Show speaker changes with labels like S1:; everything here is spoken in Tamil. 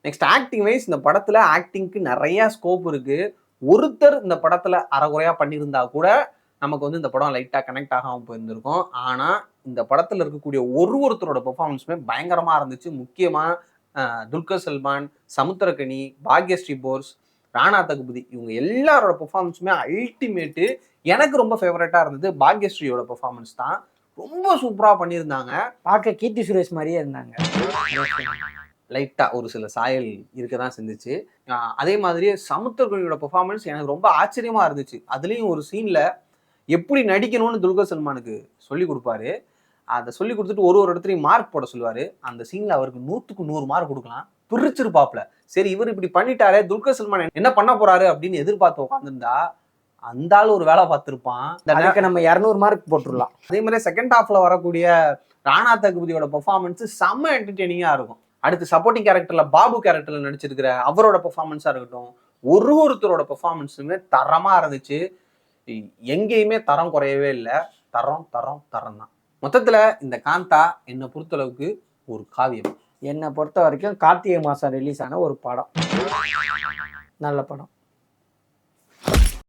S1: நெக்ஸ்ட் ஆக்டிங் வைஸ் இந்த படத்துல ஆக்டிங்க்கு நிறைய ஸ்கோப் இருக்கு. ஒருத்தர் இந்த படத்துல அறகுறையா பண்ணியிருந்தா கூட நமக்கு வந்து இந்த படம் லைட்டா கனெக்ட் ஆகாம போயிருந்திருக்கும். ஆனா இந்த படத்துல இருக்கக்கூடிய ஒருத்தரோட பெர்ஃபார்மன்ஸுமே பயங்கரமா இருந்துச்சு. முக்கியமா துல்கர் சல்மான், சமுத்திரக்கனி, பாக்யஸ்ரீ போஸ், ராணா தகுபதி இவங்க எல்லாரோட பெர்ஃபார்மன்ஸுமே அல்டிமேட்டு. எனக்கு ரொம்ப ஃபேவரட்டா இருந்தது பாக்யஸ்ரீயோட பெர்ஃபார்மன்ஸ் தான். ரொம்ப சூப்பரா பண்ணியிருந்தாங்க.
S2: பார்க்க கீர்த்தி சுரேஷ் மாதிரியே இருந்தாங்க.
S1: லைட்டா ஒரு சில சாயல் இருக்க தான் செஞ்சுச்சு. அதே மாதிரியே சமுத்திரக்கனியோட பெர்ஃபார்மன்ஸ் எனக்கு ரொம்ப ஆச்சரியமா இருந்துச்சு. அதுலயும் ஒரு சீன்ல எப்படி நடிக்கணும்னு துல்கர் சல்மானுக்கு சொல்லி கொடுப்பாரு. அதை சொல்லி கொடுத்துட்டு ஒரு இடத்துலையும் மார்க் போட சொல்லுவாரு. அந்த சீன்ல அவருக்கு 100க்கு 100 மார்க் கொடுக்கலாம். பிரிச்சிருப்பாப்ல. சரி இவர் இப்படி பண்ணிட்டாரே, துல்கர் சல்மான் என்ன பண்ண போறாரு அப்படின்னு எதிர்பார்த்து உட்காந்துருந்தா அந்த ஆள் ஒரு வேலை பார்த்திருப்பான்.
S2: அதுக்கு நம்ம 200 மார்க் போட்டுடலாம்.
S1: அதே மாதிரி செகண்ட் ஹாஃப்ல வரக்கூடிய ராணா தகுபதியோட பெர்ஃபார்மன்ஸ் செம்ம என்டர்டெய்னிங்கா இருக்கும். அடுத்து சப்போர்ட்டிங் கேரக்டர்ல பாபு கேரக்டர்ல நடிச்சிருக்கிற அவரோட பெர்ஃபார்மன்ஸா இருக்கட்டும், ஒருத்தரோட பெர்ஃபார்மன்ஸுமே தரமா இருந்துச்சு. எங்கேயுமே தரம் குறையவே இல்லை. தரம் தரம் தரம் தான். மொத்தத்துல இந்த காந்தா என்னை பொறுத்தளவுக்கு ஒரு காவியம்.
S2: என்னை பொறுத்த வரைக்கும் கார்த்திகை மாசம் ரிலீஸ் ஆன ஒரு படம். நல்ல படம்.